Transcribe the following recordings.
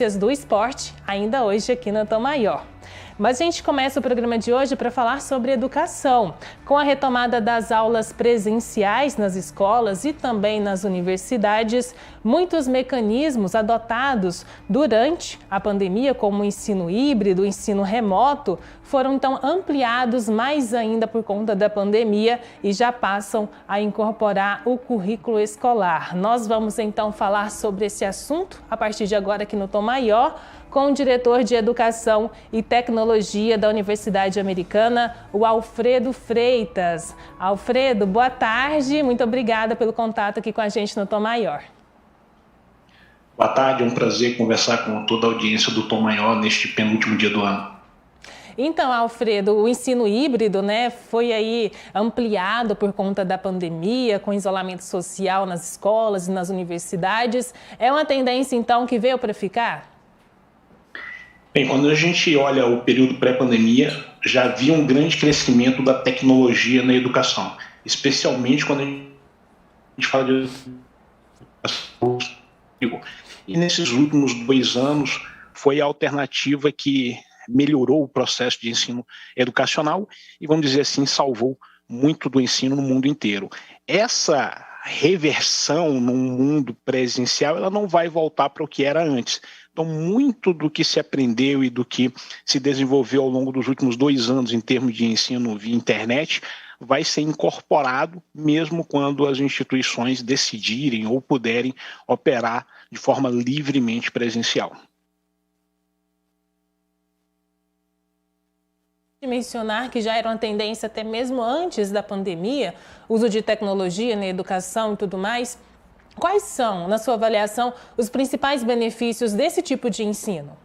do esporte, ainda hoje aqui na Tom Maior. Mas a gente começa o programa de hoje para falar sobre educação. Com a retomada das aulas presenciais nas escolas e também nas universidades, muitos mecanismos adotados durante a pandemia, como o ensino híbrido, o ensino remoto, foram então ampliados mais ainda por conta da pandemia e já passam a incorporar o currículo escolar. Nós vamos então falar sobre esse assunto a partir de agora aqui no Tom Maior, com o diretor de Educação e Tecnologia da Universidade Americana, o Alfredo Freitas. Alfredo, boa tarde, muito obrigada pelo contato aqui com a gente no Tom Maior. Boa tarde, é um prazer conversar com toda a audiência do Tom Maior neste penúltimo dia do ano. Então, Alfredo, o ensino híbrido, foi aí ampliado por conta da pandemia, com isolamento social nas escolas e nas universidades. É uma tendência, então, que veio para ficar? Bem, quando a gente olha o período pré-pandemia, já havia um grande crescimento da tecnologia na educação, especialmente quando a gente fala de educação. E nesses últimos 2 anos foi a alternativa que melhorou o processo de ensino educacional e, vamos dizer assim, salvou muito do ensino no mundo inteiro. Essa reversão no mundo presencial, ela não vai voltar para o que era antes. Então, muito do que se aprendeu e do que se desenvolveu ao longo dos últimos 2 anos em termos de ensino via internet vai ser incorporado mesmo quando as instituições decidirem ou puderem operar de forma livremente presencial. Mencionar que já era uma tendência até mesmo antes da pandemia, uso de tecnologia na educação e tudo mais. Quais são, na sua avaliação, os principais benefícios desse tipo de ensino?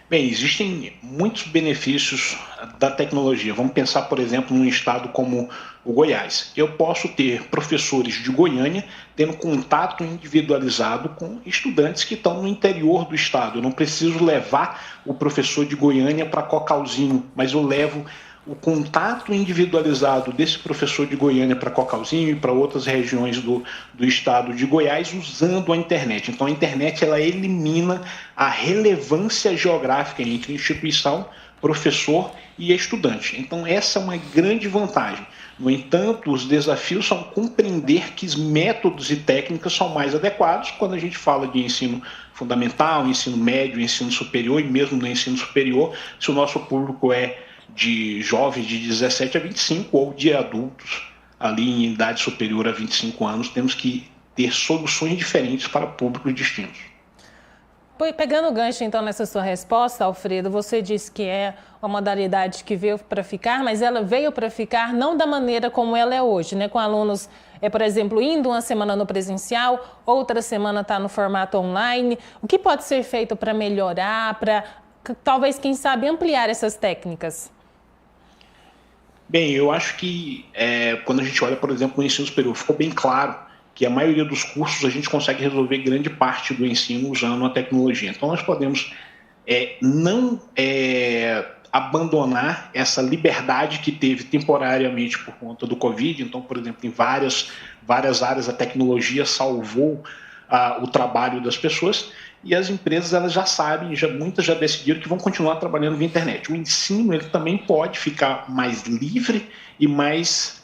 Bem, existem muitos benefícios da tecnologia. Vamos pensar, por exemplo, num estado como o Goiás. Eu posso ter professores de Goiânia tendo contato individualizado com estudantes que estão no interior do estado. Eu não preciso levar o professor de Goiânia para Cocalzinho, mas eu levo o contato individualizado desse professor de Goiânia para Cocalzinho e para outras regiões do estado de Goiás usando a internet. Então a internet ela elimina a relevância geográfica entre instituição, professor e estudante. Então essa é uma grande vantagem. No entanto, os desafios são compreender que os métodos e técnicas são mais adequados quando a gente fala de ensino fundamental, ensino médio, ensino superior e mesmo no ensino superior, se o nosso público é de jovens de 17 a 25 ou de adultos ali em idade superior a 25 anos, temos que ter soluções diferentes para públicos distintos. Pegando o gancho então nessa sua resposta, Alfredo, você disse que é uma modalidade que veio para ficar, mas ela veio para ficar não da maneira como ela é hoje, com alunos, por exemplo, indo uma semana no presencial, outra semana está no formato online. O que pode ser feito para melhorar, para talvez, quem sabe, ampliar essas técnicas? Bem, eu acho que quando a gente olha, por exemplo, no ensino superior, ficou bem claro que a maioria dos cursos a gente consegue resolver grande parte do ensino usando a tecnologia. Então nós podemos não abandonar essa liberdade que teve temporariamente por conta do Covid. Então, por exemplo, em várias áreas a tecnologia salvou o trabalho das pessoas. E as empresas elas já sabem, muitas já decidiram que vão continuar trabalhando via internet. O ensino ele também pode ficar mais livre e mais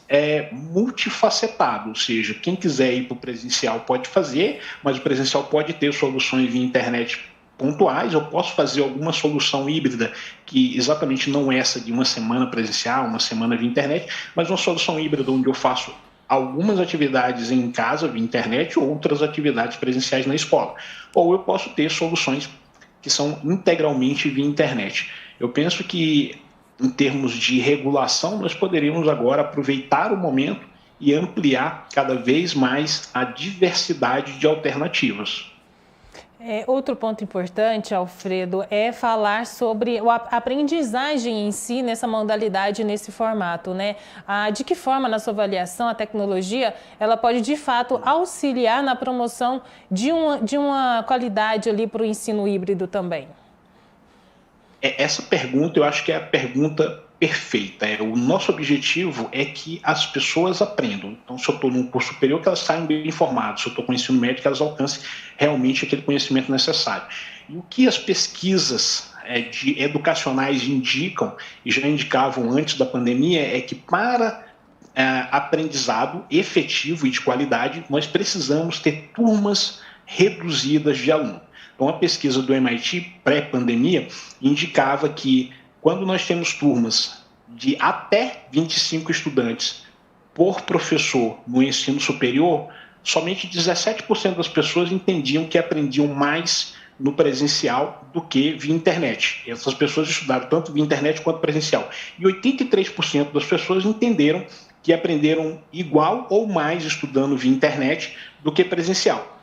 multifacetado, ou seja, quem quiser ir para o presencial pode fazer, mas o presencial pode ter soluções via internet pontuais. Eu posso fazer alguma solução híbrida que exatamente não é essa de uma semana presencial, uma semana via internet, mas uma solução híbrida onde eu faço algumas atividades em casa via internet, outras atividades presenciais na escola. Ou eu posso ter soluções que são integralmente via internet. Eu penso que, em termos de regulação, nós poderíamos agora aproveitar o momento e ampliar cada vez mais a diversidade de alternativas. Outro ponto importante, Alfredo, é falar sobre a aprendizagem em si nessa modalidade, nesse formato, De que forma, na sua avaliação, a tecnologia ela pode, de fato, auxiliar na promoção de uma qualidade ali para o ensino híbrido também? Essa pergunta, eu acho que é a pergunta perfeita. O nosso objetivo é que as pessoas aprendam. Então, se eu estou num curso superior, que elas saiam bem informadas. Se eu estou com ensino médio, que elas alcancem realmente aquele conhecimento necessário. E o que as pesquisas educacionais indicam, e já indicavam antes da pandemia, é que para aprendizado efetivo e de qualidade, nós precisamos ter turmas reduzidas de aluno. Então, a pesquisa do MIT pré-pandemia indicava que quando nós temos turmas de até 25 estudantes por professor no ensino superior, somente 17% das pessoas entendiam que aprendiam mais no presencial do que via internet. Essas pessoas estudaram tanto via internet quanto presencial. E 83% das pessoas entenderam que aprenderam igual ou mais estudando via internet do que presencial.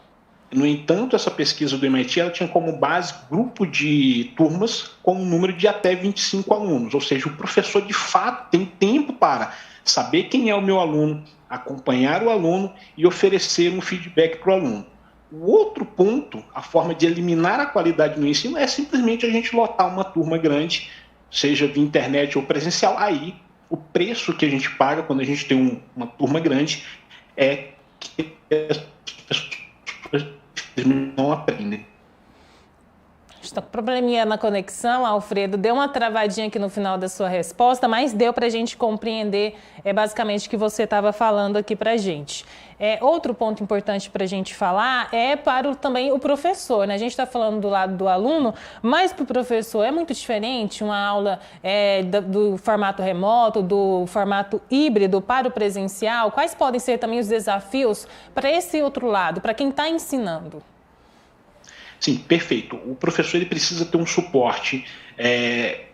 No entanto, essa pesquisa do MIT ela tinha como base grupo de turmas com um número de até 25 alunos, ou seja, o professor de fato tem tempo para saber quem é o meu aluno, acompanhar o aluno e oferecer um feedback para o aluno. O outro ponto, a forma de eliminar a qualidade no ensino é simplesmente a gente lotar uma turma grande, seja via internet ou presencial. Aí, o preço que a gente paga quando a gente tem uma turma grande é que as pessoas não aprendem. Está com probleminha na conexão, Alfredo. Deu uma travadinha aqui no final da sua resposta, mas deu para a gente compreender basicamente o que você estava falando aqui para a gente. Outro ponto importante para a gente falar é para também o professor, né? A gente está falando do lado do aluno, mas para o professor é muito diferente uma aula do formato remoto, do formato híbrido para o presencial. Quais podem ser também os desafios para esse outro lado, para quem está ensinando? Sim, perfeito. O professor ele precisa ter um suporte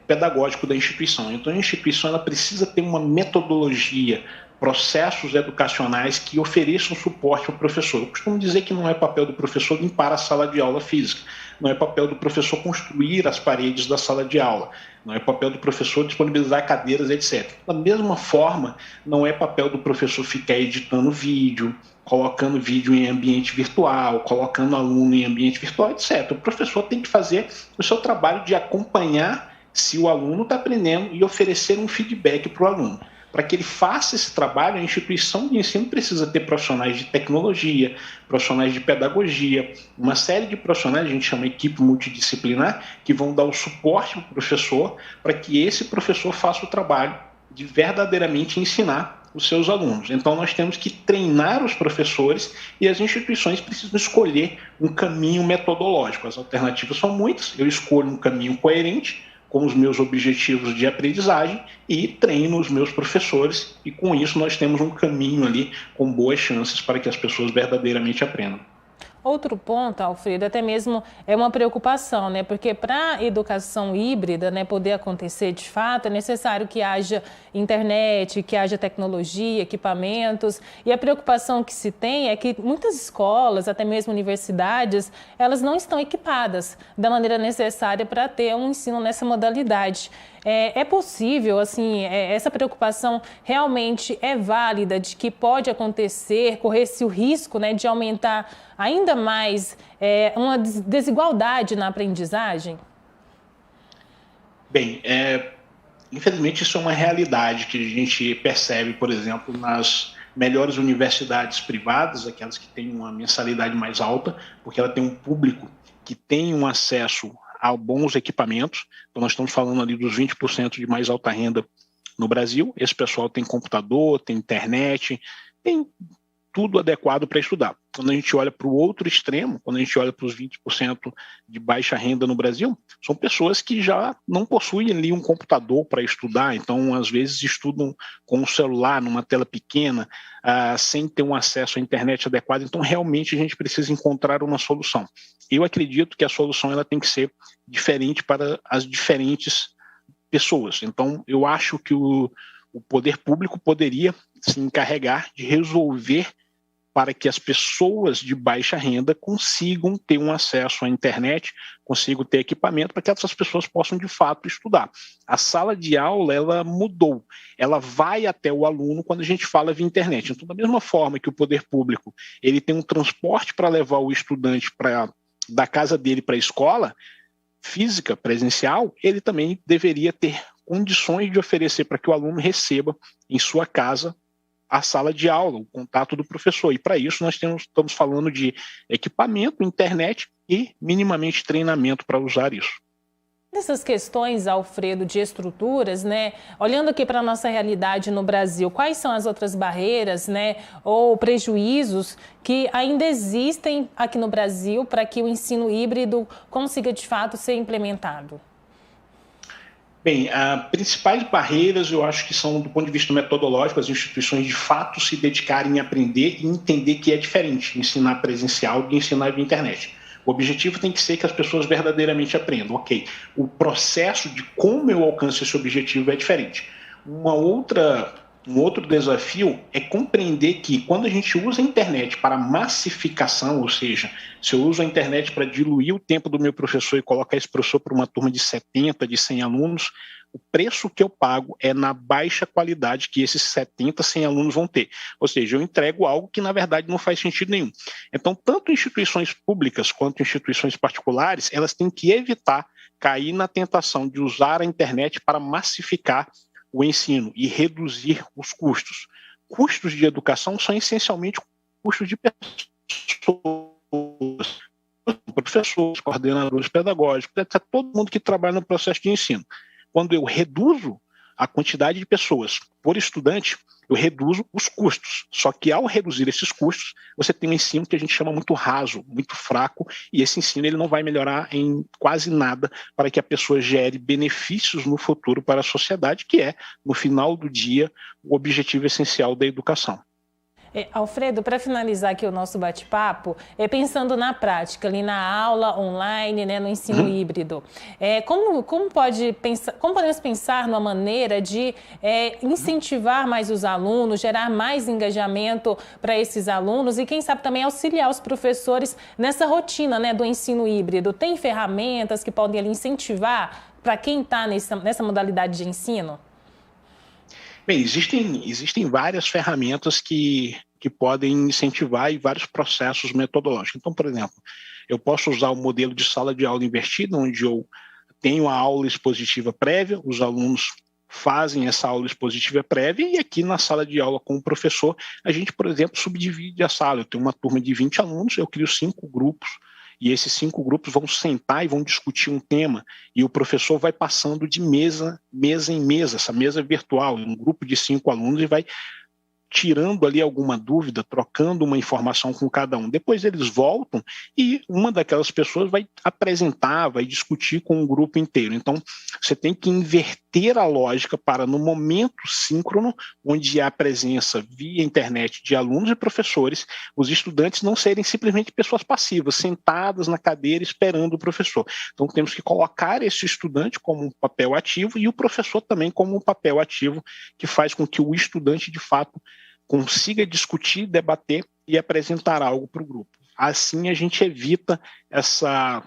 pedagógico da instituição. Então, a instituição ela precisa ter uma metodologia, processos educacionais que ofereçam suporte ao professor. Eu costumo dizer que não é papel do professor limpar a sala de aula física, não é papel do professor construir as paredes da sala de aula, não é papel do professor disponibilizar cadeiras, etc. Da mesma forma, não é papel do professor ficar editando vídeo, colocando vídeo em ambiente virtual, colocando aluno em ambiente virtual, etc. O professor tem que fazer o seu trabalho de acompanhar se o aluno está aprendendo e oferecer um feedback para o aluno. Para que ele faça esse trabalho, a instituição de ensino precisa ter profissionais de tecnologia, profissionais de pedagogia, uma série de profissionais, a gente chama equipe multidisciplinar, que vão dar o suporte para o professor, para que esse professor faça o trabalho de verdadeiramente ensinar os seus alunos. Então, nós temos que treinar os professores e as instituições precisam escolher um caminho metodológico. As alternativas são muitas, eu escolho um caminho coerente com os meus objetivos de aprendizagem e treino os meus professores e com isso nós temos um caminho ali com boas chances para que as pessoas verdadeiramente aprendam. Outro ponto, Alfredo, até mesmo é uma preocupação, né? Porque para a educação híbrida, né, poder acontecer de fato, é necessário que haja internet, que haja tecnologia, equipamentos. E a preocupação que se tem é que muitas escolas, até mesmo universidades, elas não estão equipadas da maneira necessária para ter um ensino nessa modalidade. É possível, assim, essa preocupação realmente é válida de que pode acontecer, correr-se o risco, né, de aumentar ainda mais uma desigualdade na aprendizagem? Bem, infelizmente isso é uma realidade que a gente percebe, por exemplo, nas melhores universidades privadas, aquelas que têm uma mensalidade mais alta, porque ela tem um público que tem um acesso a bons equipamentos. Então, nós estamos falando ali dos 20% de mais alta renda no Brasil. Esse pessoal tem computador, tem internet, tem tudo adequado para estudar. Quando a gente olha para o outro extremo, quando a gente olha para os 20% de baixa renda no Brasil, são pessoas que já não possuem ali um computador para estudar, então às vezes estudam com um celular, numa tela pequena, sem ter um acesso à internet adequado. Então realmente a gente precisa encontrar uma solução. Eu acredito que a solução ela tem que ser diferente para as diferentes pessoas. Então eu acho que o poder público poderia se encarregar de resolver para que as pessoas de baixa renda consigam ter um acesso à internet, consigam ter equipamento para que essas pessoas possam de fato estudar. A sala de aula ela mudou, ela vai até o aluno quando a gente fala via internet. Então, da mesma forma que o poder público ele tem um transporte para levar o estudante da casa dele para a escola, física, presencial, ele também deveria ter condições de oferecer para que o aluno receba em sua casa a sala de aula, o contato do professor. E para isso nós estamos falando de equipamento, internet e minimamente treinamento para usar isso. Essas questões, Alfredo, de estruturas, né? Olhando aqui para a nossa realidade no Brasil, quais são as outras barreiras, né, ou prejuízos que ainda existem aqui no Brasil para que o ensino híbrido consiga de fato ser implementado? Bem, as principais barreiras eu acho que são, do ponto de vista metodológico, as instituições de fato se dedicarem a aprender e entender que é diferente ensinar presencial de ensinar via internet. O objetivo tem que ser que as pessoas verdadeiramente aprendam. Ok, o processo de como eu alcanço esse objetivo é diferente. Um outro desafio é compreender que quando a gente usa a internet para massificação, ou seja, se eu uso a internet para diluir o tempo do meu professor e colocar esse professor para uma turma de 70, de 100 alunos, o preço que eu pago é na baixa qualidade que esses 70, 100 alunos vão ter. Ou seja, eu entrego algo que, na verdade, não faz sentido nenhum. Então, tanto instituições públicas quanto instituições particulares, elas têm que evitar cair na tentação de usar a internet para massificar o ensino e reduzir os custos. Custos de educação são essencialmente custos de pessoas, professores, coordenadores pedagógicos, etc. Todo mundo que trabalha no processo de ensino. Quando eu reduzo a quantidade de pessoas por estudante, eu reduzo os custos. Só que ao reduzir esses custos, você tem um ensino que a gente chama muito raso, muito fraco, e esse ensino ele não vai melhorar em quase nada para que a pessoa gere benefícios no futuro para a sociedade, que é, no final do dia, o objetivo essencial da educação. Alfredo, para finalizar aqui o nosso bate-papo, pensando na prática, ali na aula online, né, no ensino híbrido, como podemos pensar numa maneira de incentivar mais os alunos, gerar mais engajamento para esses alunos e, quem sabe, também auxiliar os professores nessa rotina, né, do ensino híbrido? Tem ferramentas que podem ali incentivar para quem está nessa modalidade de ensino? Bem, existem várias ferramentas que podem incentivar e vários processos metodológicos. Então, por exemplo, eu posso usar o modelo de sala de aula invertida, onde eu tenho a aula expositiva prévia, os alunos fazem essa aula expositiva prévia e aqui na sala de aula com o professor, a gente, por exemplo, subdivide a sala. Eu tenho uma turma de 20 alunos, eu crio 5 grupos, e esses 5 grupos vão sentar e vão discutir um tema, e o professor vai passando de mesa em mesa, essa mesa virtual, um grupo de 5 alunos, e vai tirando ali alguma dúvida, trocando uma informação com cada um. Depois eles voltam e uma daquelas pessoas vai apresentar, vai discutir com o grupo inteiro. Então, você tem que inverter a lógica para, no momento síncrono, onde há a presença via internet de alunos e professores, os estudantes não serem simplesmente pessoas passivas, sentadas na cadeira esperando o professor. Então, temos que colocar esse estudante como um papel ativo e o professor também como um papel ativo que faz com que o estudante, de fato, consiga discutir, debater e apresentar algo para o grupo. Assim a gente evita essa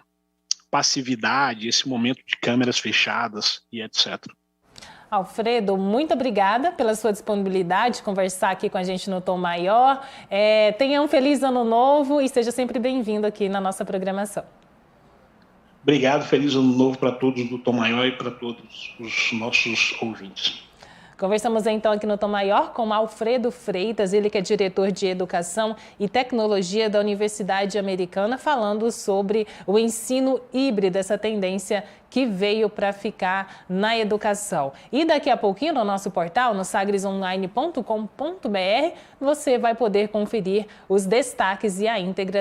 passividade, esse momento de câmeras fechadas e etc. Alfredo, muito obrigada pela sua disponibilidade de conversar aqui com a gente no Tom Maior. Tenha um feliz ano novo e seja sempre bem-vindo aqui na nossa programação. Obrigado, feliz ano novo para todos do Tom Maior e para todos os nossos ouvintes. Conversamos então aqui no Tom Maior com Alfredo Freitas, ele que é diretor de Educação e Tecnologia da Universidade Americana, falando sobre o ensino híbrido, essa tendência que veio para ficar na educação. E daqui a pouquinho no nosso portal, no sagresonline.com.br, você vai poder conferir os destaques e a íntegra